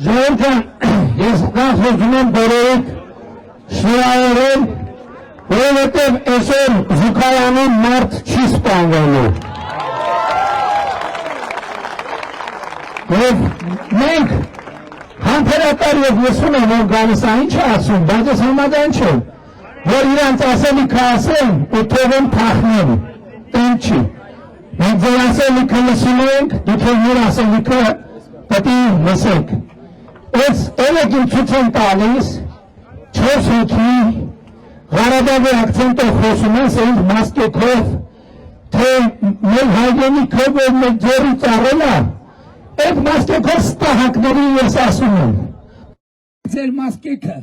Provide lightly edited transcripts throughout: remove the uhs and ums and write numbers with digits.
Ժողովուրդ, ես նախորդում եմ բոլորիդ շնորհավորել, որովհետև այսօր Զուգարանում մարդ չի սպանվելու։ Եվ մենք համբերատար և լսում եմ, որ գալիս է ինչ ասում, բայց ես համաձայն չեմ, որ իրանց ասելիքը ասեն ու թողեն փախնեն, տեն չի։ Մենք ձեր ասելիքը լսում ենք, դուք մեր ասելիքը պետք է լսեք։ Այս ելեք իմ ցույց են տալիս 4 հոգի Ղարաբաղի ակցենտով խոսում են սենց մասկեքով, թե մեր հայրենիքը, որ մեր ձեռի ծառել է, այդ մասկեքով ստահակների ես ասում եմ։ Ձեր մասկեքը,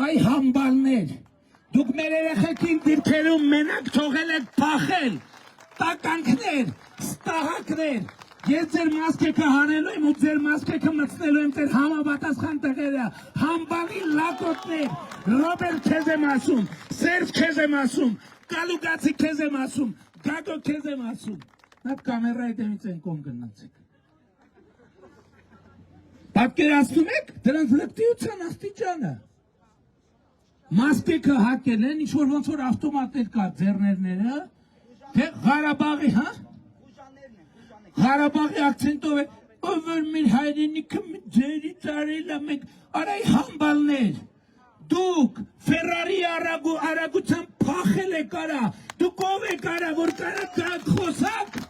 այ համբալներ, դուք մեր երեխեքին դիրքերում մենակ թողել եք փախել, տականքներ, ստահակներ, ես ձեր մասկեքը հանելու եմ ու ձեր մասկեքը մտցնելու եմ ձեր համապատասխան տեղերը, համբալի լակոտներ, Ռոբերտ քեզ եմ ասում, Սերժ քեզ եմ ասում, Կալուգացի քեզ եմ ասում, Գագո քեզ եմ ասում, այդ կամերայի դեմից են կողմ գնացեք։ Պատկերացնում եք դրանց լկտիության աստիճանը։ Մասկեքը հակել են, ինչ-որ ոնց որ ավտոմատներ կա ձեռներները, թե Ղարաբաղի, հա? Ղարաբաղի ակցենտով է, որ մեր հայրենիքը ձերի ծառել է մենք, արայ համբալներ, դուք Ֆերարի արագությամբ փախել եք արա, դուք ով եք արա, որ կարա խոսակ,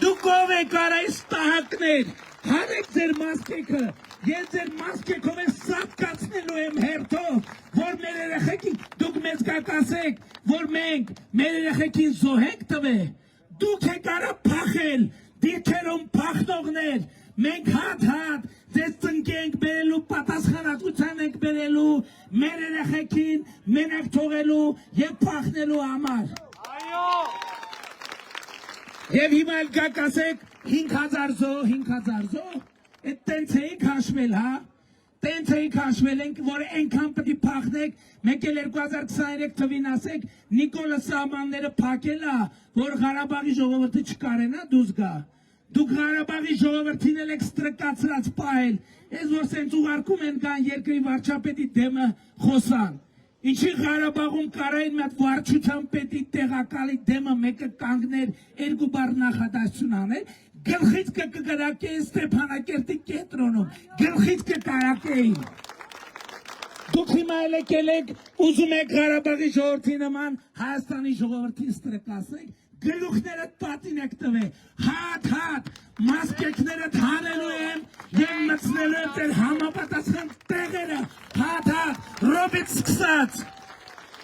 դուք ով եք արա ստահակներ, հանեք ձեր մասկեքը, ես ձեր մասկեքով եմ սատկացնելու եմ հերթով, որ մեր երեխեքին, դուք մեզ կասեք, որ մենք մեր երեխեքին զոհենք տվե, դուք եք արա փախել, դիրքերում փախնողներ, մենք հատ ձեզ ծնկենք բերելու, պատասխանատվության ենք բերելու, մեր երեխեքին մենակ թողելու և փախնելու համար։ Եվ հիմա էլ գաք ասեք 5000 զոհ, այդ տենց էիք հաշվել, հա, տենց էիք հաշվել ենք, որ ենքան պտի փախնեք, մեկ էլ 2023 թվին ասեք, Նիկոլը սահմանները փակել է, որ Ղարաբաղի ժողովուրդը չկարենա դուրս գա, դուք Ղարաբաղի ժողովրդին էլ եք ստրկացրած պահել, ես որ սենց ուղարկում են կան երկրի վարչապետի դեմը խոսան, ինչի Ղարաբաղում կարային մի հատ վարչության պետի տեղակալի դեմը մեկը կանգներ, 2 բառ նախադասություն անել, գլխից կկրակեին Ստեփանակերտի կենտրոնում, գլխից կկրակեին։ Դուք հիմա եկել եք, ուզում եք Ղարաբաղի ժողովրդի նման Հայաստանի ժողովրդին ստրկացնեք, գլուխներդ պատին եք տվել, հատ, մասկեքներդ հանելու եմ և մտցնելու եմ ձեր համապատասխան տեղերը, հատ, Ռոբից սկսած,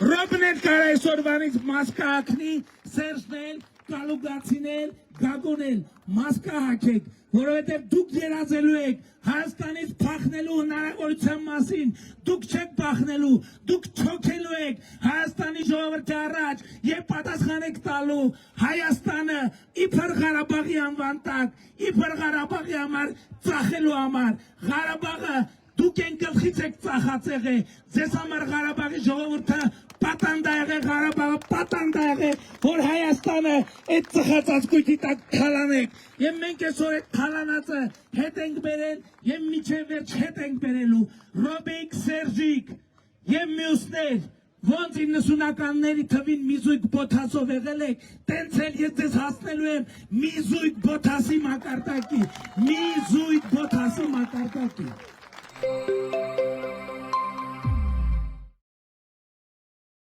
Ռոբն էլ կար այսօրվանից մասկա հագնի, Սերժն էլ, Կալուգացին էլ, Գագոն էլ, մասկա հագեք, որովհետև դուք երազելու եք Հայաստանից փախնելու հնարավորության մասին, դուք չեք փախնելու, դուք չոքելու եք Հայաստանի ժողովրդի առաջ և պատասխան եք տալու Հայաստանը իբր Ղարաբաղի անվան տակ, իբր Ղարաբաղի համար ծախելու համար, Ղարաբաղը դուք են գլխից եք ծախած եղե, ձեզ համար Ղարաբաղի ժողովուրդը պատանդա եղե, Ղարաբաղը պատանդա եղե, որ Հայաստանը այդ ծխած կույտի տակ թալանեք, և մենք այսօր այդ թալանածը հետ ենք բերել և միջև վերջ հետ ենք բերելու, Ռոբիկ, Սերժիկ և մյուսներ, ոնց 90-ականների թվին մի զույգ բոթասով եղել եք, տենց էլ ես ձեզ հասնելու եմ մի զույգ բոթասի մակարդակի, մի զույգ բոթասի մակարդակի։